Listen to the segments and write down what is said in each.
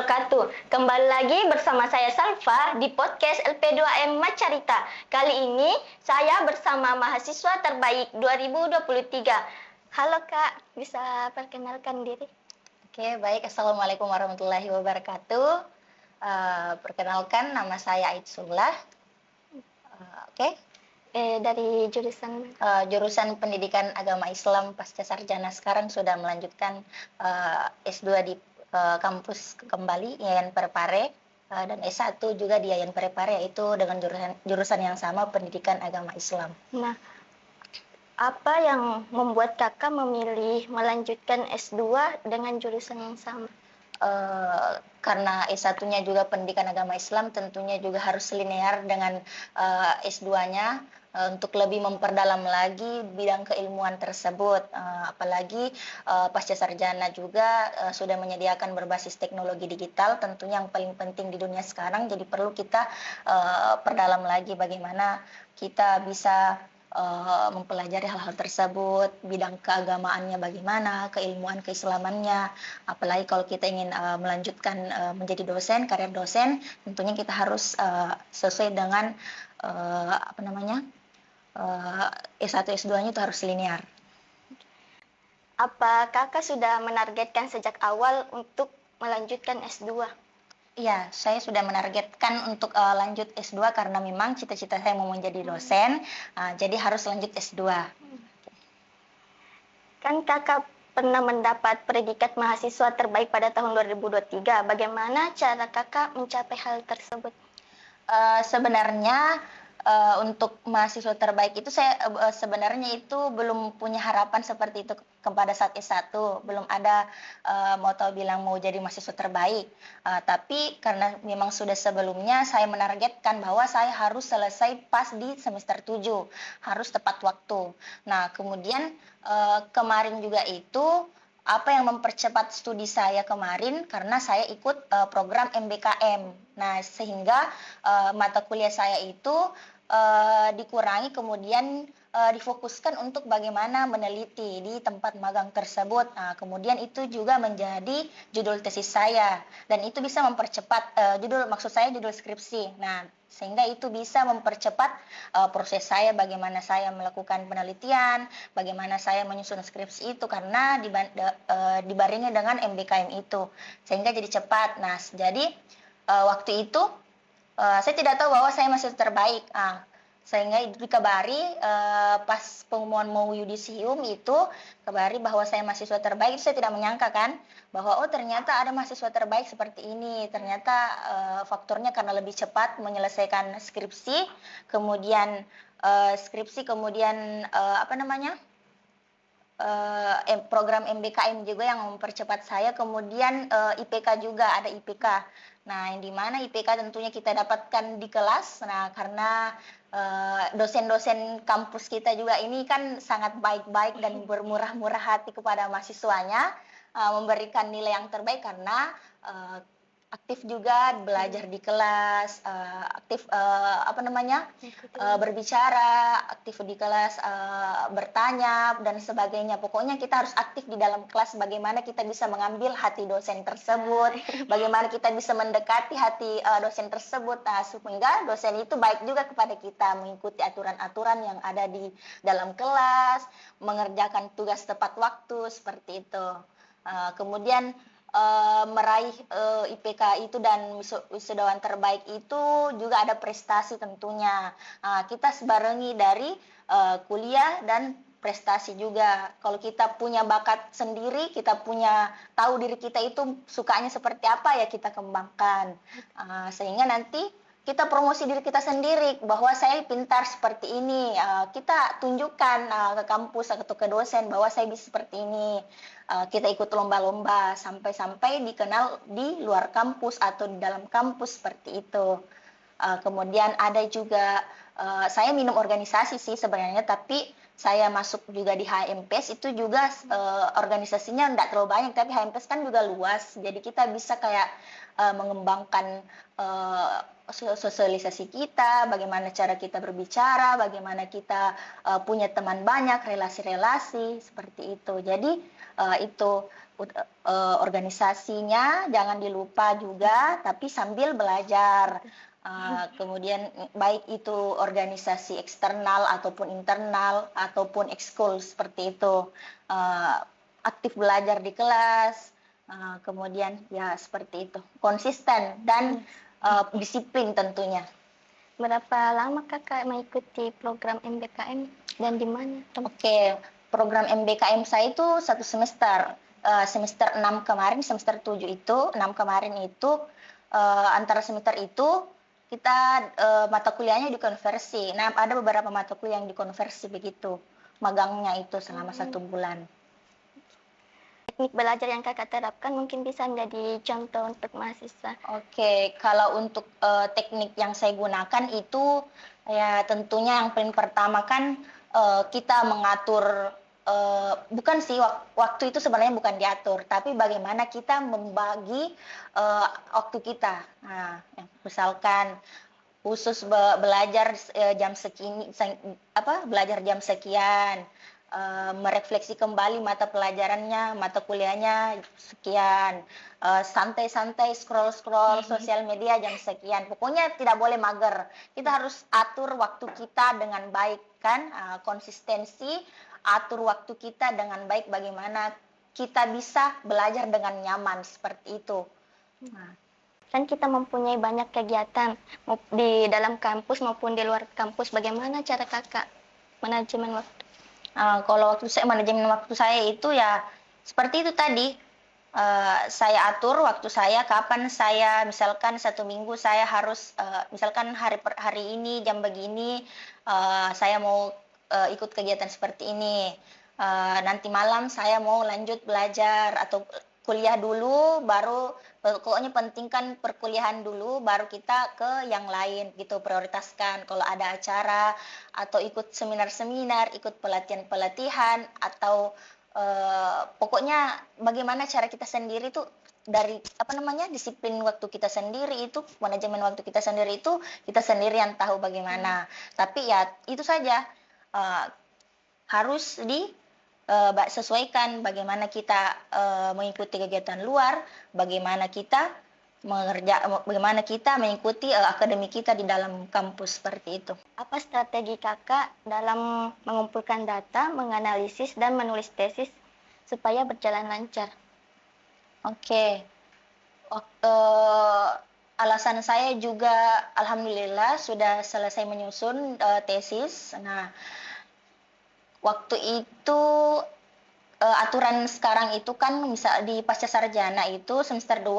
wabarakatuh. Kembali lagi bersama saya Salva di podcast LP2M Macarita. Kali ini saya bersama mahasiswa terbaik 2023. Halo Kak, bisa perkenalkan diri? Oke, baik. Assalamualaikum warahmatullahi wabarakatuh. Perkenalkan, nama saya Aidsullah. Oke. Dari jurusan Jurusan Pendidikan Agama Islam pasca sarjana, sekarang sudah melanjutkan S2 di kampus kembali Yayan Parepare, dan S1 juga di Yayan Parepare, yaitu dengan jurusan yang sama, Pendidikan Agama Islam. Nah, apa yang membuat Kakak memilih melanjutkan S2 dengan jurusan yang sama? Karena S1-nya juga Pendidikan Agama Islam, tentunya juga harus linear dengan S2-nya untuk lebih memperdalam lagi bidang keilmuan tersebut. Apalagi pasca sarjana juga sudah menyediakan berbasis teknologi digital, tentunya yang paling penting di dunia sekarang. Jadi perlu kita perdalam lagi bagaimana kita bisa mempelajari hal-hal tersebut, bidang keagamaannya bagaimana, keilmuan keislamannya. Apalagi kalau kita ingin melanjutkan menjadi dosen, karir dosen, tentunya kita harus sesuai dengan S1 S2-nya itu harus linear. Apa Kakak sudah menargetkan sejak awal untuk melanjutkan S2? Iya, saya sudah menargetkan untuk lanjut S2 karena memang cita-cita saya mau menjadi dosen, jadi harus lanjut S2. Kan Kakak pernah mendapat predikat mahasiswa terbaik pada tahun 2023. Bagaimana cara Kakak mencapai hal tersebut? Sebenarnya untuk mahasiswa terbaik itu saya sebenarnya itu belum punya harapan seperti itu kepada saat S1, belum ada mau tahu bilang mau jadi mahasiswa terbaik. Tapi karena memang sudah sebelumnya saya menargetkan bahwa saya harus selesai pas di semester 7, harus tepat waktu. Nah, kemudian kemarin juga itu apa yang mempercepat studi saya kemarin karena saya ikut program MBKM. Nah, sehingga mata kuliah saya itu dikurangi, kemudian difokuskan untuk bagaimana meneliti di tempat magang tersebut. Nah, kemudian itu juga menjadi judul tesis saya, dan itu bisa mempercepat maksud saya judul skripsi. Nah, sehingga itu bisa mempercepat proses saya, bagaimana saya melakukan penelitian, bagaimana saya menyusun skripsi itu, karena dibarengi dengan MBKM itu, sehingga jadi cepat. Nah, jadi waktu itu saya tidak tahu bahwa saya masih terbaik. Sehingga dikabari pas pengumuman mau yudisium itu, kabari bahwa saya mahasiswa terbaik. Saya tidak menyangka kan bahwa ternyata ada mahasiswa terbaik seperti ini. Ternyata faktornya karena lebih cepat menyelesaikan skripsi, kemudian program MBKM juga yang mempercepat saya, kemudian IPK juga, ada IPK. Nah, yang dimana IPK tentunya kita dapatkan di kelas. Nah, karena dosen-dosen kampus kita juga ini kan sangat baik-baik dan bermurah-murah hati kepada mahasiswanya, memberikan nilai yang terbaik karena aktif juga belajar di kelas, aktif berbicara, aktif di kelas, bertanya dan sebagainya. Pokoknya kita harus aktif di dalam kelas, bagaimana kita bisa mengambil hati dosen tersebut, bagaimana kita bisa mendekati hati dosen tersebut, sehingga dosen itu baik juga kepada kita, mengikuti aturan-aturan yang ada di dalam kelas, mengerjakan tugas tepat waktu, seperti itu. Kemudian meraih IPK itu dan wisudawan terbaik itu juga ada prestasi tentunya. Kita sebarengi dari kuliah dan prestasi juga. Kalau kita punya bakat sendiri, kita punya tahu diri kita itu sukanya seperti apa, ya kita kembangkan. Sehingga nanti kita promosi diri kita sendiri bahwa saya pintar seperti ini. Kita tunjukkan ke kampus atau ke dosen bahwa saya bisa seperti ini. Kita ikut lomba-lomba sampai-sampai dikenal di luar kampus atau di dalam kampus, seperti itu. Kemudian ada juga saya minum organisasi sih sebenarnya, tapi saya masuk juga di HMPS. Itu juga organisasinya tidak terlalu banyak, tapi HMPS kan juga luas, jadi kita bisa kayak mengembangkan sosialisasi kita, bagaimana cara kita berbicara, bagaimana kita punya teman banyak, relasi-relasi seperti itu. Jadi itu organisasinya jangan dilupa juga, tapi sambil belajar. Kemudian baik itu organisasi eksternal ataupun internal ataupun ekskul seperti itu. Aktif belajar di kelas, kemudian ya seperti itu, konsisten dan disiplin tentunya. Berapa lama kakak mengikuti program MBKM dan di mana? Oke, program MBKM saya itu 1 semester. Semester 6 kemarin, semester 7 itu, 6 kemarin itu, antara semester itu kita mata kuliahnya dikonversi. Nah, ada beberapa mata kuliah yang dikonversi begitu. Magangnya itu selama 1 bulan. Teknik belajar yang kakak terapkan mungkin bisa menjadi contoh untuk mahasiswa. Oke, kalau untuk teknik yang saya gunakan itu ya tentunya yang paling pertama kan kita mengatur, bukan sih waktu itu sebenarnya bukan diatur, tapi bagaimana kita membagi waktu kita. Nah, misalkan khusus belajar jam segini, belajar jam sekian, merefleksi kembali mata pelajarannya, mata kuliahnya sekian, santai-santai scroll-scroll sosial media jam sekian. Pokoknya tidak boleh mager. Kita harus atur waktu kita dengan baik kan, konsistensi, atur waktu kita dengan baik bagaimana kita bisa belajar dengan nyaman seperti itu. Kan kita mempunyai banyak kegiatan di dalam kampus maupun di luar kampus. Bagaimana cara kakak manajemen waktu? Kalau manajemen waktu saya itu ya seperti itu tadi. Saya atur waktu saya, kapan saya, misalkan 1 minggu saya harus, misalkan hari ini jam begini, saya mau ikut kegiatan seperti ini. Nanti malam saya mau lanjut belajar atau kuliah dulu, baru pokoknya pentingkan perkuliahan dulu, baru kita ke yang lain gitu, prioritaskan. Kalau ada acara atau ikut seminar-seminar, ikut pelatihan-pelatihan atau pokoknya bagaimana cara kita sendiri tuh dari disiplin waktu kita sendiri itu, manajemen waktu kita sendiri itu kita sendiri yang tahu bagaimana. Tapi ya itu saja, harus sesuaikan bagaimana kita mengikuti kegiatan luar, bagaimana kita mengikuti akademi kita di dalam kampus seperti itu. Apa strategi kakak dalam mengumpulkan data, menganalisis, dan menulis tesis supaya berjalan lancar? Oke. Alasan saya juga alhamdulillah sudah selesai menyusun tesis. Nah, waktu itu aturan sekarang itu kan misal di pasca sarjana itu semester 2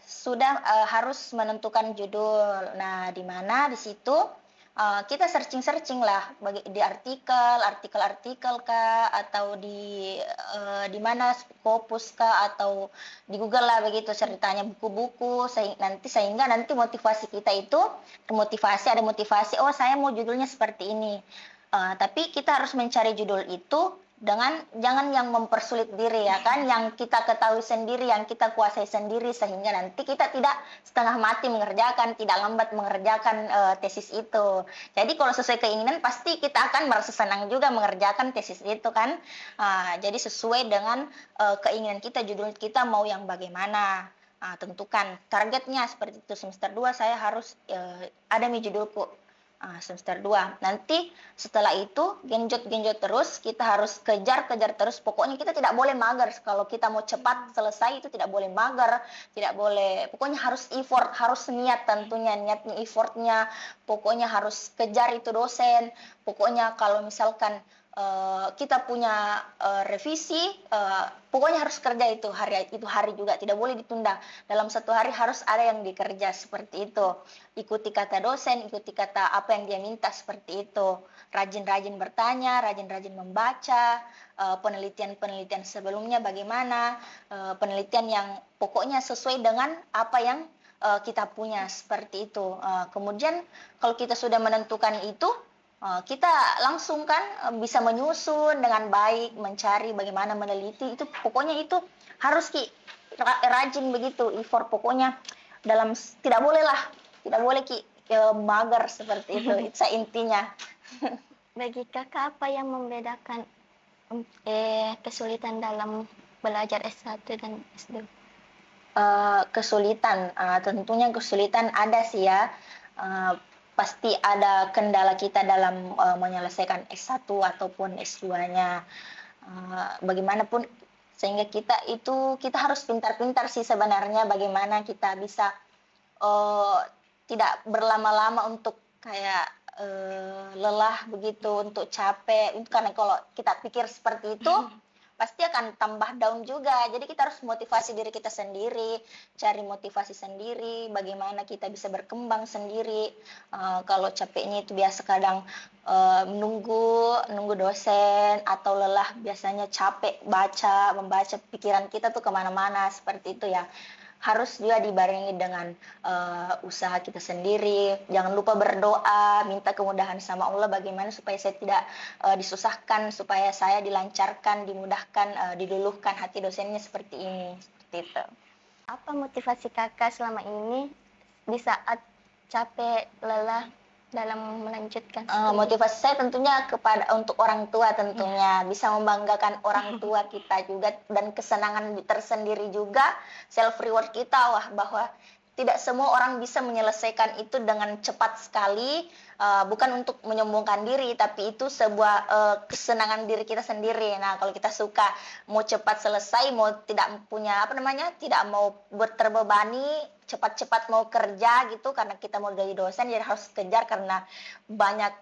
sudah harus menentukan judul. Nah, di mana di situ kita searching lah di artikel kah, atau di mana Scopus kah, atau di Google lah begitu ceritanya, buku-buku, sehingga nanti motivasi kita itu ada motivasi, oh saya mau judulnya seperti ini. Tapi kita harus mencari judul itu jangan yang mempersulit diri ya kan, yang kita ketahui sendiri, yang kita kuasai sendiri, sehingga nanti kita tidak setengah mati mengerjakan, tidak lambat mengerjakan tesis itu. Jadi kalau sesuai keinginan pasti kita akan merasa senang juga mengerjakan tesis itu kan. Jadi sesuai dengan keinginan kita, judul kita mau yang bagaimana. Tentukan targetnya seperti itu, semester 2 saya harus ada judulku. Semester 2. Nanti setelah itu genjot terus, kita harus kejar terus. Pokoknya kita tidak boleh mager. Kalau kita mau cepat selesai itu tidak boleh mager, tidak boleh. Pokoknya harus effort, harus niat tentunya, niatnya, effortnya. Pokoknya harus kejar itu dosen. Pokoknya kalau misalkan kita punya revisi, pokoknya harus kerja itu hari juga, tidak boleh ditunda. Dalam 1 hari harus ada yang dikerja seperti itu. Ikuti kata dosen, ikuti kata apa yang dia minta seperti itu. Rajin-rajin bertanya, rajin-rajin membaca, penelitian sebelumnya bagaimana, penelitian yang pokoknya sesuai dengan apa yang kita punya seperti itu. Kemudian kalau kita sudah menentukan itu, kita langsung kan bisa menyusun dengan baik, mencari bagaimana meneliti itu, pokoknya itu harus rajin begitu, effort pokoknya. tidak boleh lah, tidak boleh mager seperti itu. Itu intinya. Bagi kakak apa yang membedakan kesulitan dalam belajar S1 dan S2? Kesulitan, tentunya kesulitan ada sih ya. Eh, Pasti ada kendala kita dalam menyelesaikan S1 ataupun S2-nya. Bagaimanapun sehingga kita harus pintar-pintar sih sebenarnya bagaimana kita bisa tidak berlama-lama untuk kayak lelah begitu, untuk capek. Itu karena kalau kita pikir seperti itu pasti akan tambah down juga. Jadi kita harus motivasi diri kita sendiri, cari motivasi sendiri, bagaimana kita bisa berkembang sendiri. Kalau capeknya itu biasa kadang menunggu dosen, atau lelah biasanya capek membaca pikiran kita tuh kemana-mana seperti itu ya. Harus juga dibarengi dengan usaha kita sendiri. Jangan lupa berdoa, minta kemudahan sama Allah bagaimana supaya saya tidak disusahkan, supaya saya dilancarkan, dimudahkan, diluluhkan hati dosennya seperti ini. Seperti itu. Apa motivasi kakak selama ini di saat capek, lelah dalam melanjutkan studi? Motivasi saya tentunya untuk orang tua, tentunya bisa membanggakan orang tua kita juga, dan kesenangan tersendiri juga, self reward kita bahwa tidak semua orang bisa menyelesaikan itu dengan cepat sekali. Bukan untuk menyombongkan diri, tapi itu sebuah kesenangan diri kita sendiri. Nah, kalau kita suka mau cepat selesai, mau tidak punya tidak mau terbebani, cepat-cepat mau kerja gitu, karena kita mau jadi dosen, jadi harus kejar karena banyak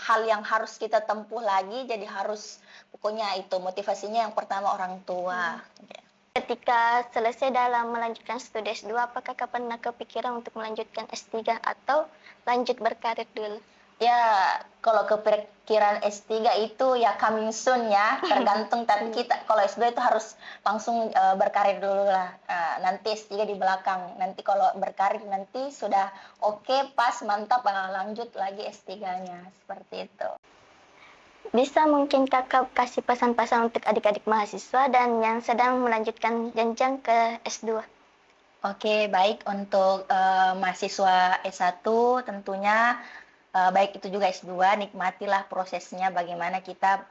hal yang harus kita tempuh lagi. Jadi harus, pokoknya itu motivasinya yang pertama orang tua. Ketika selesai dalam melanjutkan studi S2, apakah kakak pernah kepikiran untuk melanjutkan S3 atau lanjut berkarir dulu? Ya, kalau kepikiran S3 itu ya coming soon ya, tergantung. Tapi kalau S2 itu harus langsung berkarir dulu lah. Nanti S3 di belakang. Nanti kalau berkarir nanti sudah oke, pas, mantap, lanjut lagi S3-nya. Seperti itu. Bisa mungkin kakak kasih pesan-pesan untuk adik-adik mahasiswa dan yang sedang melanjutkan jenjang ke S2? Oke, baik. Untuk mahasiswa S1 tentunya, baik itu juga S2, nikmatilah prosesnya, bagaimana kita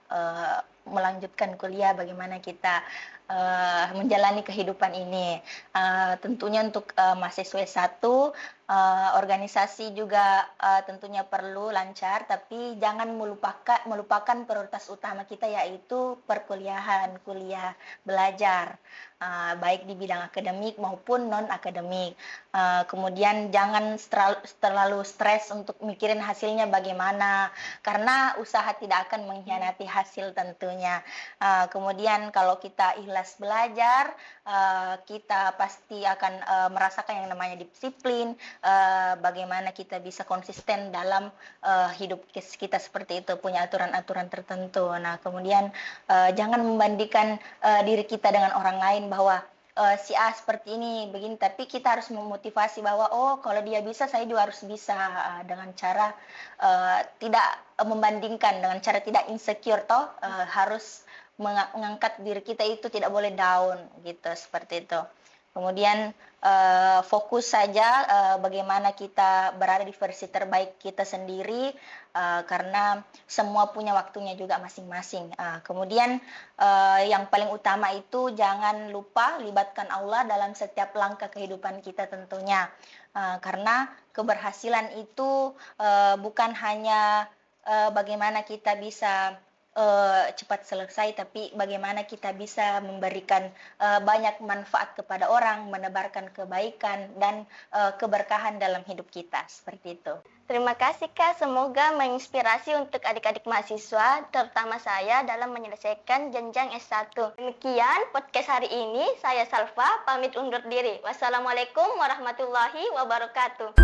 melanjutkan kuliah, bagaimana kita menjalani kehidupan ini. Tentunya untuk mahasiswa S1, organisasi juga tentunya perlu lancar, tapi jangan melupakan prioritas utama kita, yaitu perkuliahan, kuliah, belajar, baik di bidang akademik maupun non-akademik. Kemudian jangan terlalu stres untuk mikirin hasilnya bagaimana, karena usaha tidak akan mengkhianati hasil tentunya. Kemudian kalau kita ikhlas belajar, kita pasti akan merasakan yang namanya disiplin, bagaimana kita bisa konsisten dalam hidup kita seperti itu, punya aturan-aturan tertentu. Nah, kemudian jangan membandingkan diri kita dengan orang lain bahwa si A seperti ini, begini, tapi kita harus memotivasi bahwa kalau dia bisa, saya juga harus bisa, dengan cara tidak membandingkan, dengan cara tidak insecure harus mengangkat diri kita itu, tidak boleh down gitu, seperti itu. Kemudian fokus saja bagaimana kita berada di versi terbaik kita sendiri, karena semua punya waktunya juga masing-masing. Kemudian yang paling utama itu jangan lupa libatkan Allah dalam setiap langkah kehidupan kita tentunya, karena keberhasilan itu bukan hanya bagaimana kita bisa cepat selesai, tapi bagaimana kita bisa memberikan banyak manfaat kepada orang, menebarkan kebaikan dan keberkahan dalam hidup kita, seperti itu. Terima kasih Kak, semoga menginspirasi untuk adik-adik mahasiswa, terutama saya dalam menyelesaikan jenjang S1. Demikian podcast hari ini, saya Salva pamit undur diri. Wassalamualaikum warahmatullahi wabarakatuh.